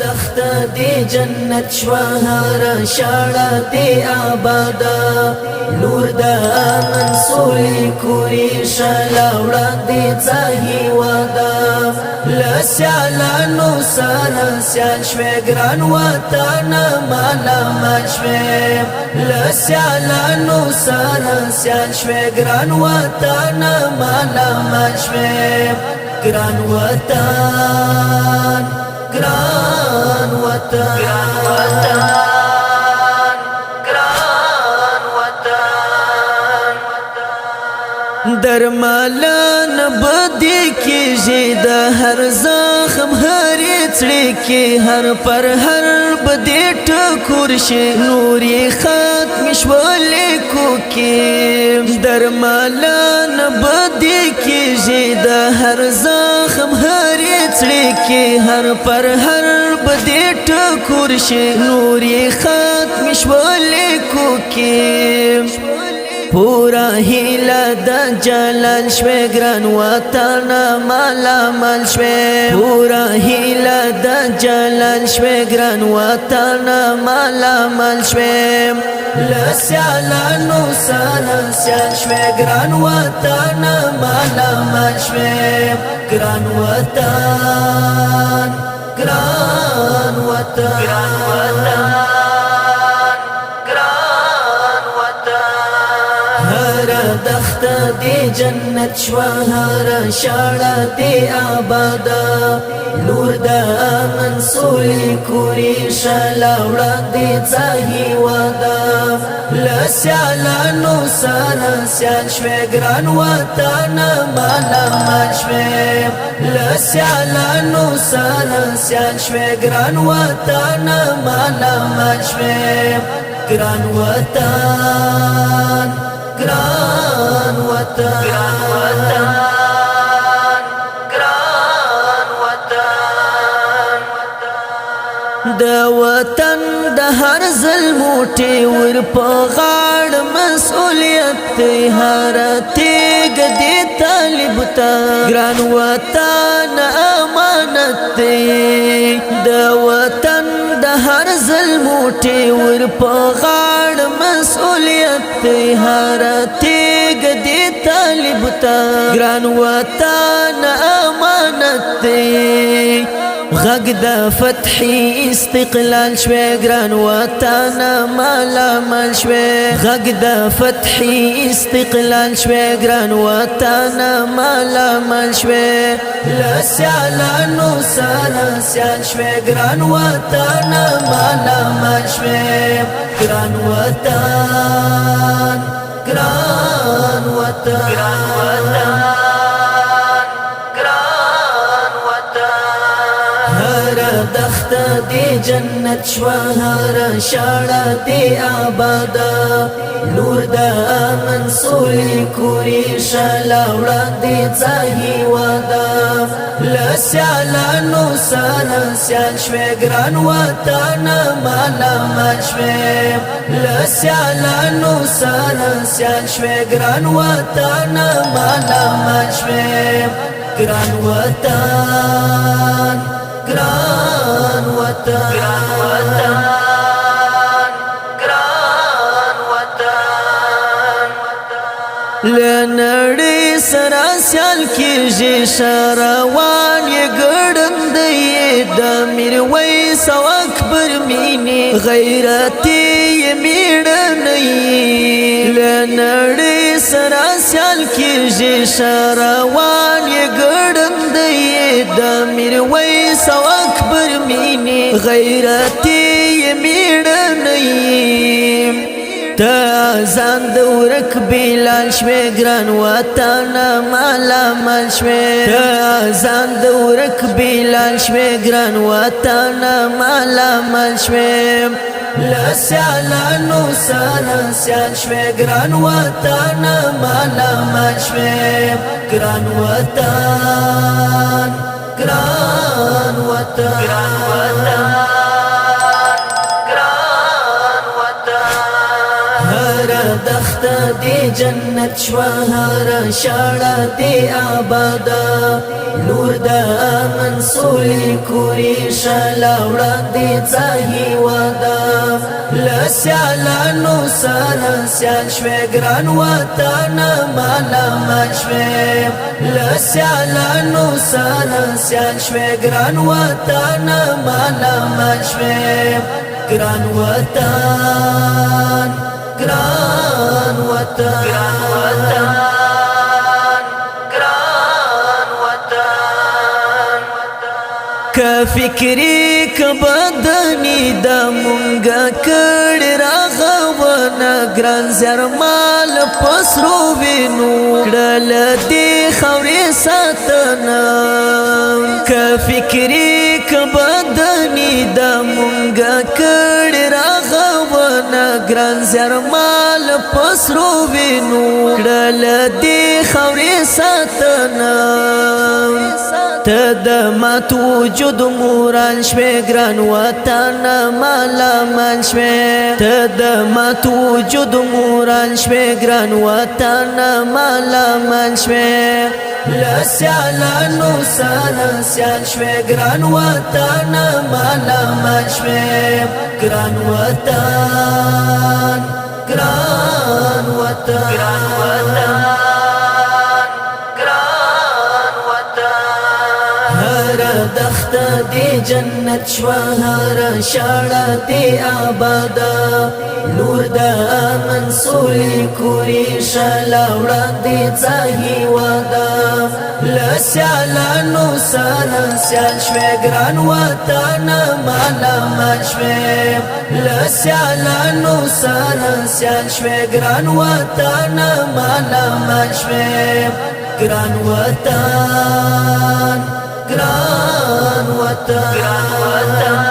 دخت دی جنت شوا هر شاړه دی آبادا لور د منصوري کوری شلا وړاندې ځای وادا لسیالانو سره سیال شوي ګران وطن مالا مال شوي لسیالانو سره سیال شوي ګران وطن مالا مال شوي ګران وطن ګران وطن ګران وطن درمالن بدی کیږي د هر زخم هر څړې کې هر پر هر بدی ټکور شي نوري ختم شولې کو کې درمالن بدی کیږي د هر زخم هر څړې کې هر پر هر بدی ټکور شي نوري ختم شولې کو کې پورا هیلا د جلال شوي ګران وطن مالا مال شوي پورا هیلا د جلال شوي ګران وطن مالا مال شوي لسیالانو سره سیال شوي ګران وطن مالا مال شوي ګران وطن ګران وطن دخت دی جنت شوا هر شاړه دی آبادا لور د منصوري کوری شلا وړاندې ځای وادا لسیالانو سره سیال شوي ګران وطن مالا مال شوي لسیالانو سره سیال شوي ګران وطن مالا مال شوي ګران وطن ګران وطن ګران وطن د وطن د هر ظلموټي ور په غاړ مسؤلیت هر تیګ دی طالب ته ګران وطن امانت دی د وطن د هر ظلموټي ور په غاړ مسؤلیت هر تیګ دی طالب ته ګران وطن امانت دی غږ د فتح استقلال شوي ګران وطن مالا مال شوي غږ د فتح استقلال شوي ګران وطن مالا مال شوي لسیالانو سره سیال شوي ګران وطن مالا مال شوي ګران وطن ګران وطن دخت دی جنت شوا هر شاړه دی آبادا لور د منصوري کوری شلا وړاندې ځای وادا لسیالانو سره سیال شوي ګران وطن مالا مال شوي لسیالانو سره سیال شوي ګران وطن مالا مال شوي ګران وطن ګران وطن ګران وطن لنړې سره سیال کېږي شاروان یې ګړندی د میرویس او اکبر مینې غیرتي یې میړنی لنړې سره سیال کېږي شاروان یې ګړندی د میرویس او اکبر مینې غیرتي یې میړنی تازان د ورک بلال شوي ګران وطن مالا مال شوي تازان د ورک بلال شوي ګران وطن مالا مال شوي لسیالانو سره سیال شوي ګران وطن مالا مال شوي ګران وطن ګران وطن دخت دی جنت شوا هر شاړه دی آبادا نور د منصولی کوری شلا وړاندې ځاهي وادا لسیالانو سره سیال شوې ګران وطن مالا مال شوې لسیالانو سره سیال شوې ګران وطن مالا مال شوې ګران وطن ګران وطن که فکری که بدنی دا مونگا کڑ راغوانا گران زرمال پسرو وینو کڑل دی خوری ساتنا که فکری که بدنی دا مونگا کڑ راغوانا گران زرمال پسرو وینو کڑل دی خوری ساتنا تد مات وجود موران شوی گران وطن مالا مال شوی تد مات وجود موران شوی گران وطن مالا مال شوی لسیالانو سره سیال شوی گران وطن مالا مال شوی گران وطن گران وطن دخت دی جنت شوا هر شاړه دی آبادا نور د منصولی کوری شلا وړاندې ځاهي وادا لسیالانو سره سیال شوې ګران وطن مالا مال شوې لسیالانو سره سیال شوې ګران وطن مالا مال شوې ګران وطن ګران وطن